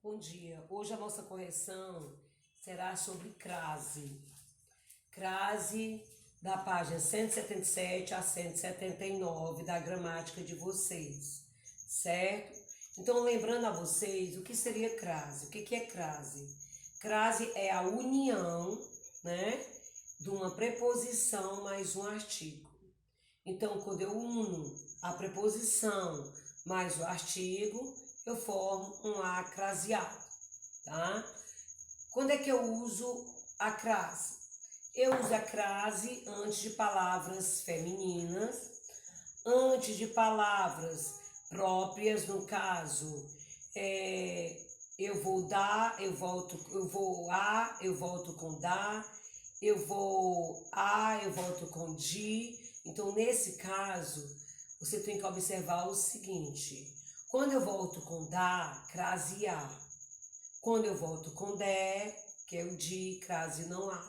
Bom dia. Hoje a nossa correção será sobre crase. Crase da página 177 a 179 da gramática de vocês, certo? Então, lembrando a vocês o que seria crase. O que é crase? Crase é a união, né, de uma preposição mais um artigo. Então, quando eu uno a preposição mais o artigo, eu formo um A craseado, tá? Quando é que eu uso a crase? Eu uso a crase antes de palavras femininas, antes de palavras próprias, no caso, eu vou dar, eu vou a, eu volto com dar, eu vou a, eu volto com de. Então, nesse caso, você tem que observar o seguinte: quando eu volto com da, crase a. Quando eu volto com de, que é o de, crase não há,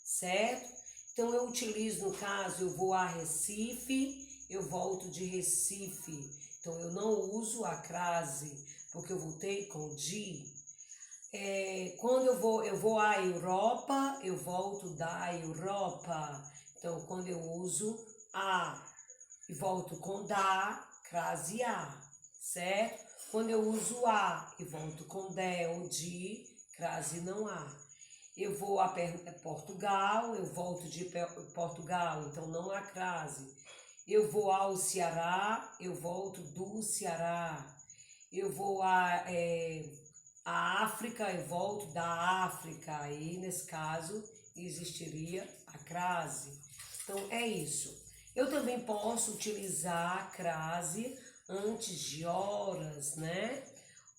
certo? Então, eu utilizo, no caso, eu vou a Recife, eu volto de Recife. Então, eu não uso a crase, porque eu voltei com de. Quando eu vou à Europa, eu volto da Europa. Então, quando eu uso a e volto com da, crase a, certo? Quando eu uso a e volto com de ou de, crase não há. Eu vou a Portugal, eu volto de Portugal, então não há crase. Eu vou ao Ceará, eu volto do Ceará. Eu vou a África, eu volto da África. Aí, nesse caso, existiria a crase. Então, é isso. Eu também posso utilizar a crase antes de horas, né?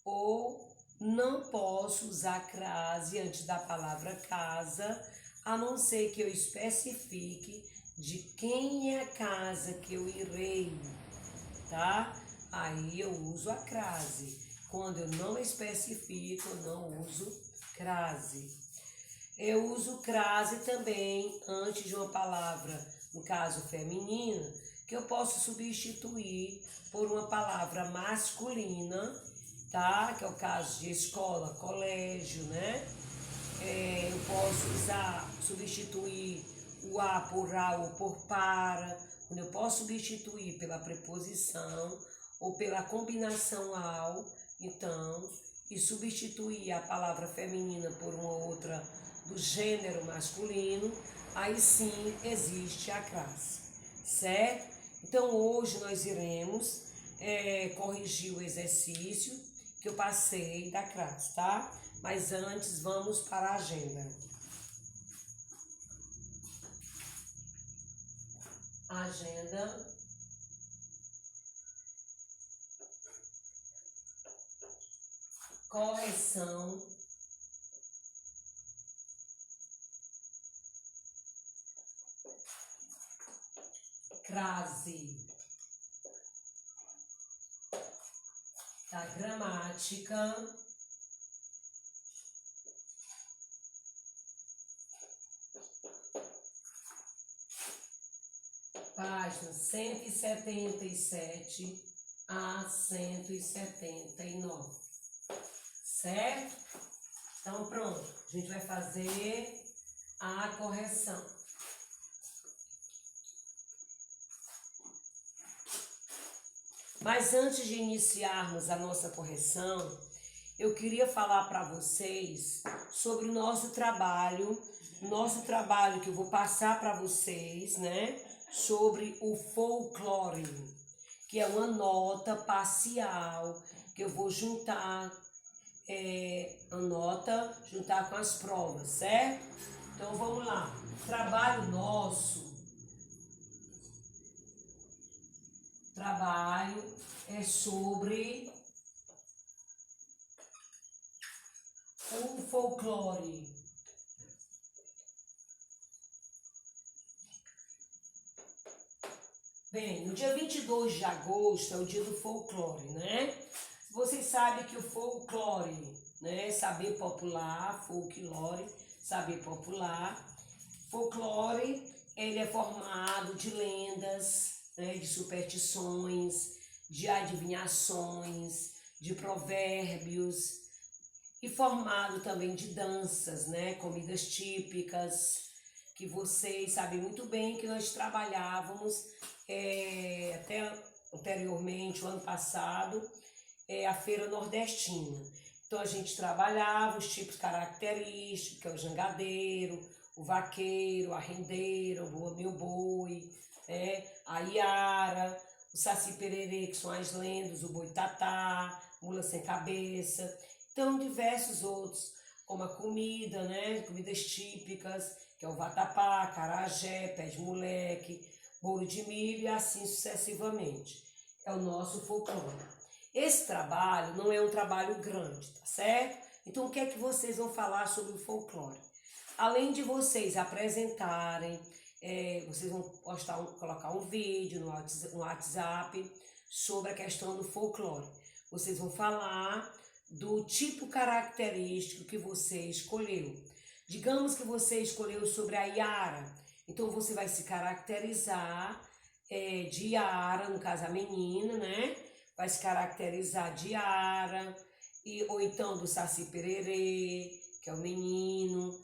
Ou não posso usar crase antes da palavra casa, a não ser que eu especifique de quem é a casa que eu irei, tá? Aí eu uso a crase. Quando eu não especifico, eu não uso crase. Eu uso crase também antes de uma palavra, no caso feminina, que eu posso substituir por uma palavra masculina, tá? Que é o caso de escola, colégio, né? Eu posso substituir o a por a ou por para, quando eu posso substituir pela preposição ou pela combinação ao, então, e substituir a palavra feminina por uma outra do gênero masculino, aí sim existe a crase, certo? Então hoje nós iremos corrigir o exercício que eu passei da crase, tá? Mas antes vamos para a agenda. Agenda. Correção. Crase. Da gramática. Página 177 a 179, certo? Então, pronto, a gente vai fazer a correção. Mas antes de iniciarmos a nossa correção, eu queria falar para vocês sobre o nosso trabalho que eu vou passar para vocês, né? Sobre o folclore, que é uma nota parcial que eu vou juntar a nota, juntar com as provas, certo? Então vamos lá. Trabalho é sobre o folclore. Bem, no dia 22 de agosto é o dia do folclore, né? Vocês sabem que o folclore, né? Saber popular, folclore, saber popular. Folclore, ele é formado de lendas, né? De superstições, de adivinhações, de provérbios, e formado também de danças, né? Comidas típicas, que vocês sabem muito bem que nós trabalhávamos até anteriormente, o ano passado, a Feira Nordestina. Então a gente trabalhava os tipos característicos, que é o jangadeiro, o vaqueiro, a rendeira, o boa meu boi, a iara, o saci pererê, que são as lendas, o boitatá, mula sem cabeça. Então diversos outros, como a comida, né? Comidas típicas, que é o vatapá, acarajé, pé de moleque, bolo de milho e assim sucessivamente. É o nosso folclore. Esse trabalho não é um trabalho grande, tá certo? Então o que é que vocês vão falar sobre o folclore? Além de vocês apresentarem, vocês vão colocar um vídeo no WhatsApp sobre a questão do folclore. Vocês vão falar do tipo característico que você escolheu. Digamos que você escolheu sobre a iara, então você vai se caracterizar de iara, no caso a menina, né? Vai se caracterizar de iara, ou então do saci pererê, que é o menino,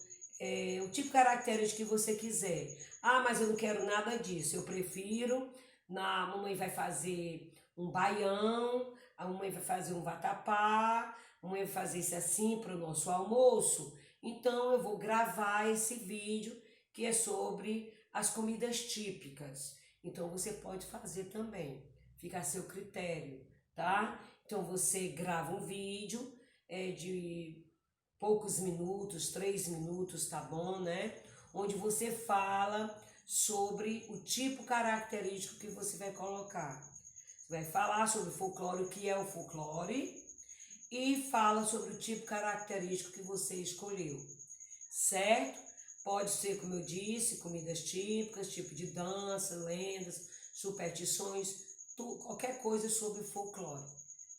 o tipo característico que você quiser. Ah, mas eu não quero nada disso, eu prefiro, a mamãe vai fazer um baião, a mamãe vai fazer um vatapá, a mamãe vai fazer isso assim para o nosso almoço, então eu vou gravar esse vídeo que é sobre as comidas típicas. Então você pode fazer também, fica a seu critério, tá? Então você grava um vídeo de poucos minutos, 3 minutos, tá bom, né? Onde você fala sobre o tipo característico que você vai colocar. Você vai falar sobre o folclore, o que é o folclore, e fala sobre o tipo característico que você escolheu, certo? Pode ser, como eu disse, comidas típicas, tipo de dança, lendas, superstições, qualquer coisa sobre folclore.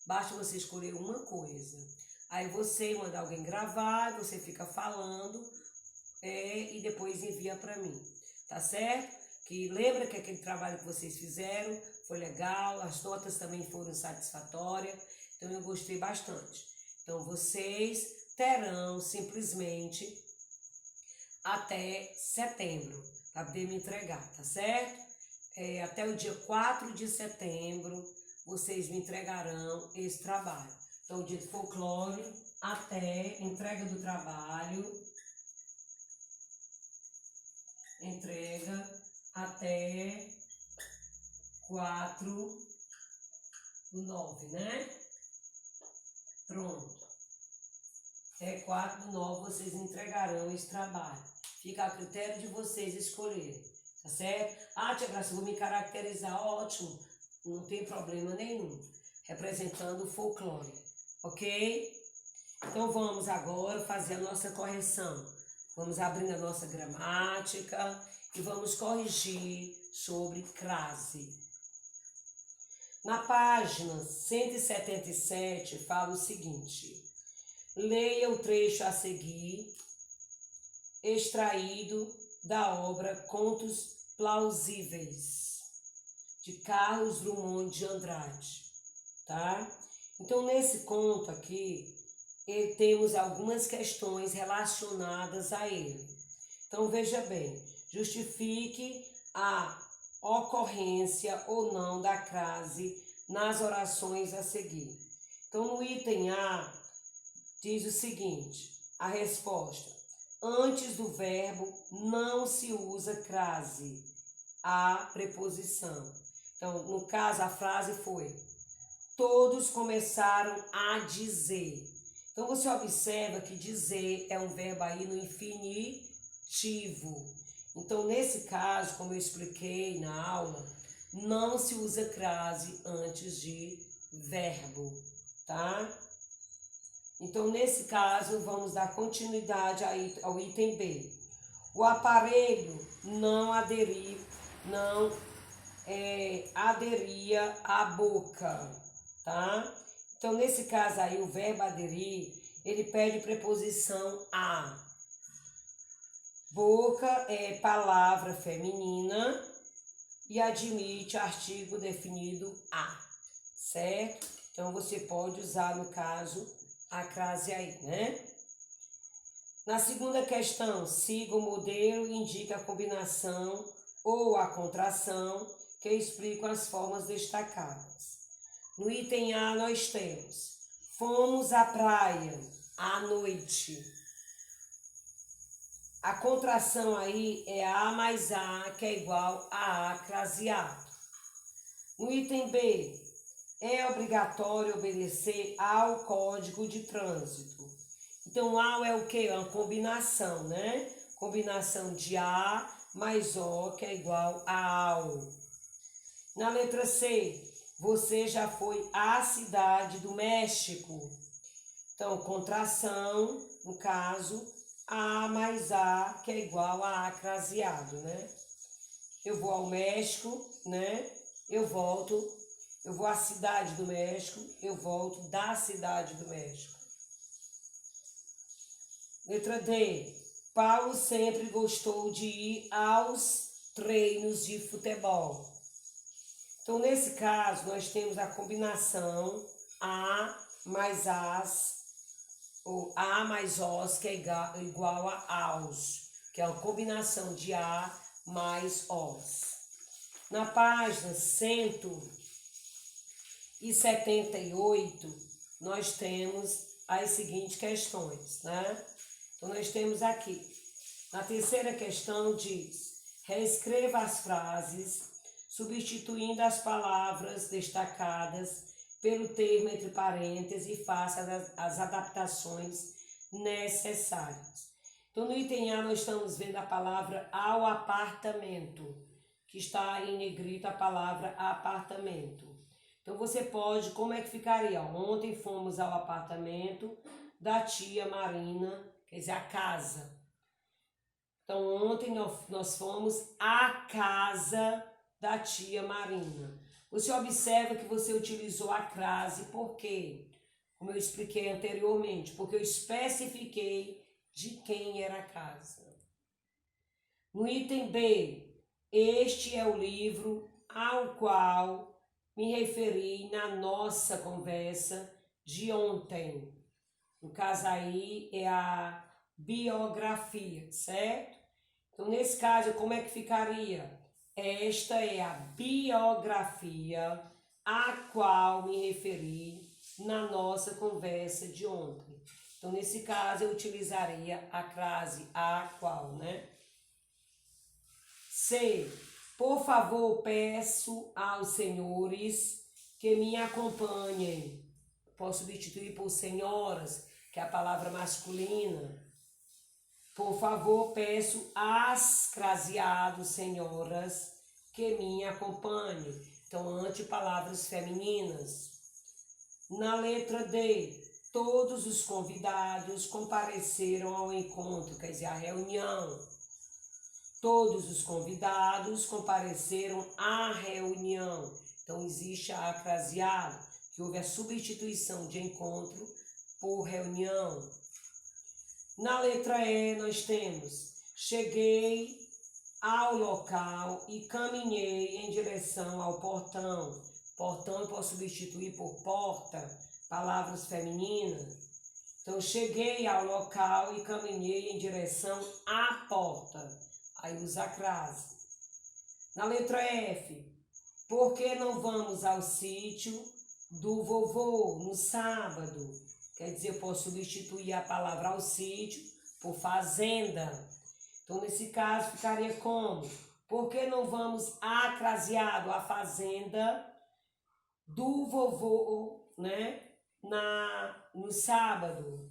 Basta você escolher uma coisa. Aí você manda alguém gravar, você fica falando e depois envia para mim, tá certo? Que lembra que aquele trabalho que vocês fizeram foi legal, as notas também foram satisfatórias, então eu gostei bastante. Então vocês terão simplesmente até setembro para poder me entregar, tá certo? Até o dia 4 de setembro vocês me entregarão esse trabalho. Então, o dia de folclore até entrega do trabalho, entrega até 4/9, né? Pronto. Até 4/9 vocês entregarão esse trabalho. Fica a critério de vocês escolherem, tá certo? Ah, tia Graça, eu vou me caracterizar, ótimo, não tem problema nenhum, representando o folclore, ok? Então vamos agora fazer a nossa correção. Vamos abrindo a nossa gramática e vamos corrigir sobre crase. Na página 177 fala o seguinte: leia o trecho a seguir, extraído da obra Contos Plausíveis, de Carlos Drummond de Andrade, tá? Então, nesse conto aqui, temos algumas questões relacionadas a ele. Então, veja bem, justifique a ocorrência ou não da crase nas orações a seguir. Então, no item A, diz o seguinte, a resposta: antes do verbo não se usa crase, a preposição. Então, no caso, a frase foi: todos começaram a dizer. Então, você observa que dizer é um verbo aí no infinitivo. Então, nesse caso, como eu expliquei na aula, não se usa crase antes de verbo, tá? Então, nesse caso, vamos dar continuidade ao item B. O aparelho não aderia à boca, tá? Então, nesse caso aí, o verbo aderir, ele pede preposição a. Boca é palavra feminina e admite artigo definido a, certo? Então, você pode usar, no caso, a crase aí, né? Na segunda questão, siga o modelo e indique a combinação ou a contração que explicam as formas destacadas. No item A, nós temos: fomos à praia à noite. A contração aí é A mais A, que é igual a craseado. No item B, é obrigatório obedecer ao Código de Trânsito. Então, ao é o quê? É uma combinação, né? Combinação de A mais O, que é igual a ao. Na letra C, você já foi à cidade do México. Então, contração, no caso, A mais A, que é igual a craseado, né? Eu vou ao México, né? Eu vou à cidade do México, eu volto da cidade do México. Letra D. Paulo sempre gostou de ir aos treinos de futebol. Então, nesse caso, nós temos a combinação A mais As, ou A mais Os, que é igual a aos, que é uma combinação de A mais Os. Na página 178, nós temos as seguintes questões, né? Então, nós temos aqui, na terceira questão diz: reescreva as frases, substituindo as palavras destacadas pelo termo entre parênteses e faça as adaptações necessárias. Então, no item A, nós estamos vendo a palavra ao apartamento, que está em negrito a palavra apartamento. Então, você pode, como é que ficaria? Ontem fomos ao apartamento da tia Marina, quer dizer, a casa. Então, ontem nós fomos à casa da tia Marina. Você observa que você utilizou a crase, por quê? Como eu expliquei anteriormente, porque eu especifiquei de quem era a casa. No item B, este é o livro ao qual me referi na nossa conversa de ontem. No caso aí é a biografia, certo? Então, nesse caso, como é que ficaria? Esta é a biografia a qual me referi na nossa conversa de ontem. Então, nesse caso, eu utilizaria a crase a qual, né? C. Por favor, peço aos senhores que me acompanhem. Posso substituir por senhoras, que é a palavra masculina. Por favor, peço às craseados senhoras que me acompanhem. Então, antepalavras femininas. Na letra D, todos os convidados compareceram ao encontro, quer dizer, à reunião. Todos os convidados compareceram à reunião. Então, existe a craseado, que houve a substituição de encontro por reunião. Na letra E, nós temos: cheguei ao local e caminhei em direção ao portão. Portão eu posso substituir por porta, palavras femininas. Então, cheguei ao local e caminhei em direção à porta. Aí usa a crase. Na letra F, por que não vamos ao sítio do vovô no sábado? Quer dizer, eu posso substituir a palavra ao sítio por fazenda. Então, nesse caso, ficaria como? Por que não vamos a craseado, a fazenda do vovô, né? No sábado.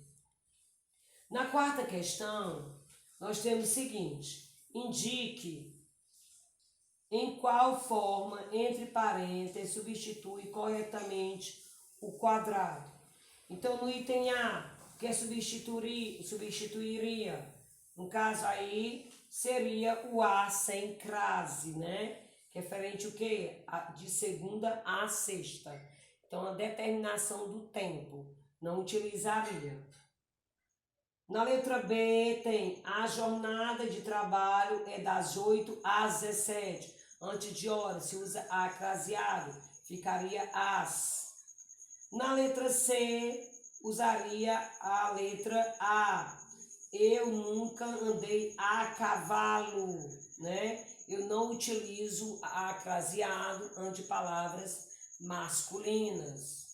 Na quarta questão, nós temos o seguinte: indique em qual forma, entre parênteses, substitui corretamente o quadrado. Então, no item A, que substituiria? No caso aí, seria o A sem crase, né? Referente o quê? De segunda a sexta. Então, a determinação do tempo. Não utilizaria. Na letra B, tem a jornada de trabalho é das 8 às 17. Antes de hora, se usa a craseado, ficaria as. Na letra C, usaria a letra A. Eu nunca andei a cavalo, né? Eu não utilizo acraseado ante palavras masculinas.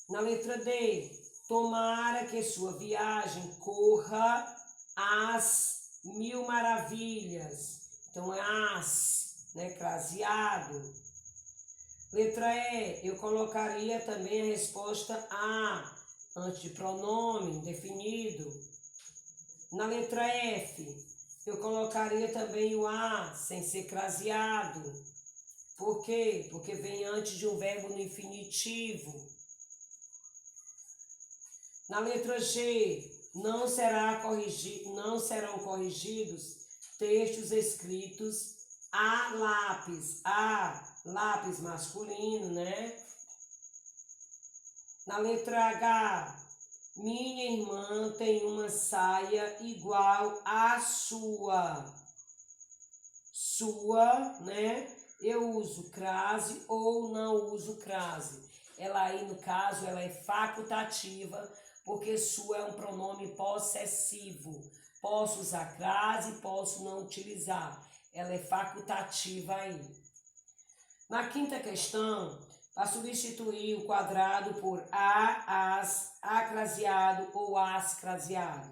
Na letra D, tomara que sua viagem corra às mil maravilhas. Então é as, né? Craseado. Letra E, eu colocaria também a resposta A, antes de pronome indefinido. Na letra F, eu colocaria também o A, sem ser craseado. Por quê? Porque vem antes de um verbo no infinitivo. Na letra G, não serão corrigidos textos escritos a lápis masculino, né? Na letra H, minha irmã tem uma saia igual à sua. Sua, né? Eu uso crase ou não uso crase. Ela aí, no caso, ela é facultativa, porque sua é um pronome possessivo. Posso usar crase, posso não utilizar. Ela é facultativa aí. Na quinta questão, para substituir o quadrado por as, acraseado ou as craseado.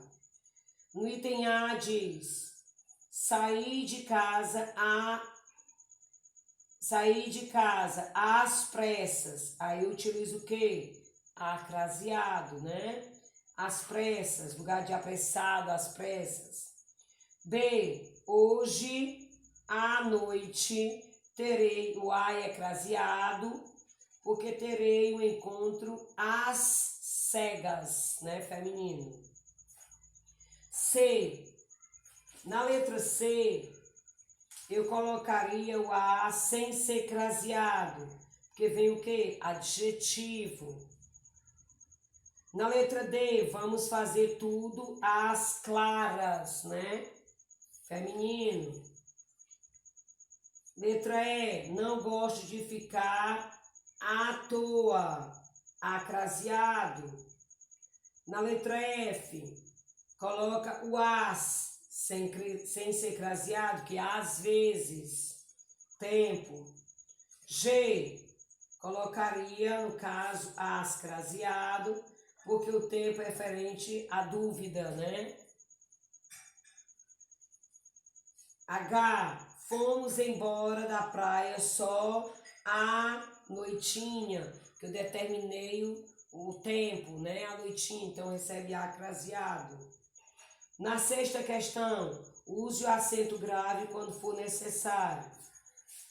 No item A diz, sair de casa às pressas. Aí eu utilizo o quê? Acraseado, né? Às pressas, lugar de apressado, às pressas. B, hoje à noite terei, o A é craseado, porque terei um encontro às cegas, né? Feminino. C, na letra C, eu colocaria o A sem ser craseado, porque vem o quê? Adjetivo. Na letra D, vamos fazer tudo às claras, né? Feminino. Letra E, não gosto de ficar à toa, acraseado. Na letra F, coloca o as, sem ser craseado, que é às vezes, tempo. G, colocaria, no caso, as craseado, porque o tempo é referente à dúvida, né? H, fomos embora da praia só à noitinha, que eu determinei o tempo, né? A noitinha, então recebe A craseado. Na sexta questão, use o acento grave quando for necessário.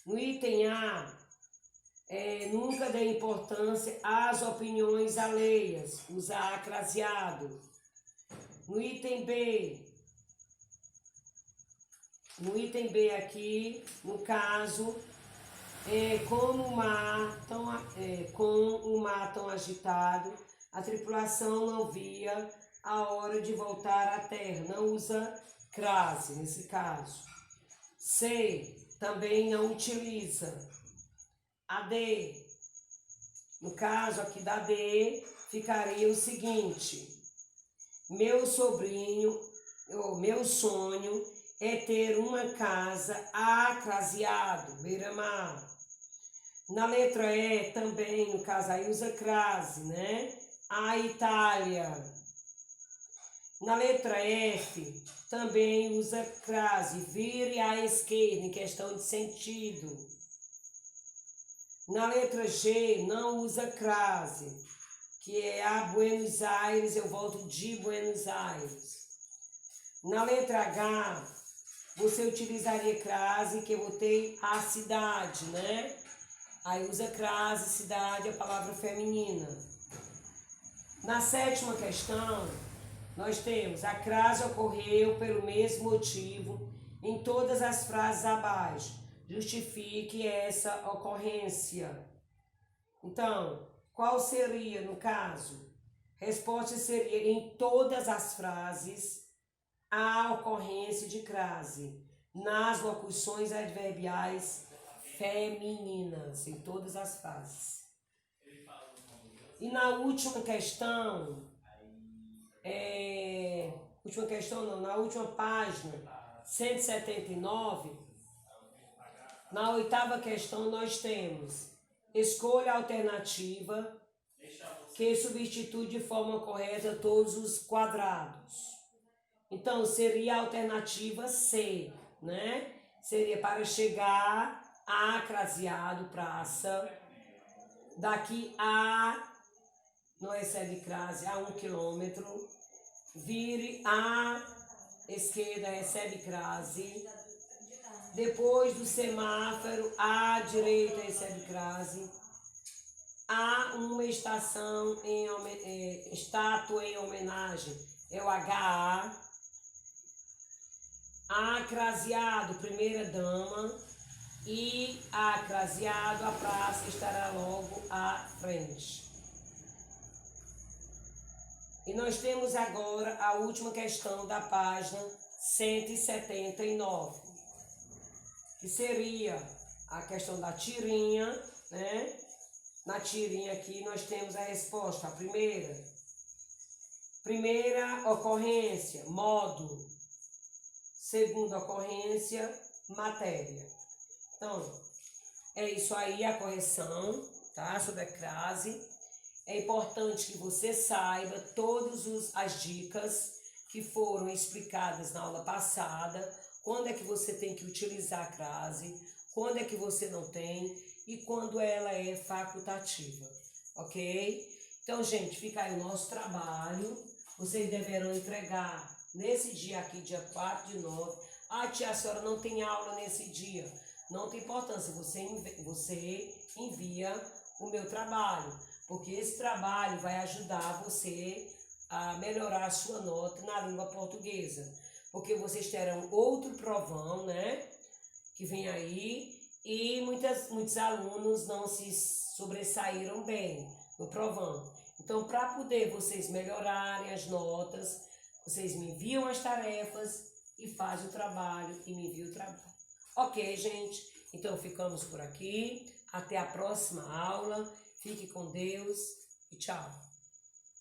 No item A, nunca dê importância às opiniões alheias, usa A craseado. No item B aqui, no caso, com o mar tão agitado, a tripulação não via a hora de voltar à terra. Não usa crase nesse caso. C, também não utiliza. A D, no caso aqui da D, ficaria o seguinte: meu sonho é ter uma casa acraseado, beira-mar. Na letra E também, no caso aí usa crase, né? A Itália. Na letra F também usa crase, vire à esquerda, em questão de sentido. Na letra G não usa crase, que é a Buenos Aires, eu volto de Buenos Aires. Na letra H, você utilizaria crase, que eu botei a cidade, né? Aí usa crase, cidade, a palavra feminina. Na sétima questão, nós temos a crase ocorreu pelo mesmo motivo em todas as frases abaixo. Justifique essa ocorrência. Então, qual seria, no caso? Resposta seria em todas as frases a ocorrência de crase nas locuções adverbiais femininas, em todas as frases. E na última questão, na última página, 179, na oitava questão nós temos escolha a alternativa que substitui de forma correta todos os quadrados. Então, seria a alternativa C, né? Seria para chegar a Craseado, praça, daqui a, não recebe crase, a 1 quilômetro, vire à esquerda, recebe crase, depois do semáforo, à direita, recebe crase, há uma estátua em homenagem, é o HA, a Craseado, primeira dama, e a Craseado, a praça estará logo à frente. E nós temos agora a última questão da página 179, que seria a questão da tirinha, né? Na tirinha aqui nós temos a resposta, a primeira ocorrência, modo, segunda ocorrência, matéria. Então, é isso aí a correção, tá? Sobre a crase. É importante que você saiba todas as dicas que foram explicadas na aula passada, quando é que você tem que utilizar a crase, quando é que você não tem e quando ela é facultativa, ok? Então, gente, fica aí o nosso trabalho. Vocês deverão entregar nesse dia aqui, dia 4/9. Ah, tia, a senhora não tem aula nesse dia. Não tem importância, você envia o meu trabalho, porque esse trabalho vai ajudar você a melhorar a sua nota na língua portuguesa. Porque vocês terão outro provão, né, que vem aí, e muitos alunos não se sobressaíram bem no provão. Então, para poder vocês melhorarem as notas, vocês me enviam as tarefas e fazem o trabalho e me enviam o trabalho. Ok, gente? Então, ficamos por aqui. Até a próxima aula. Fique com Deus e tchau.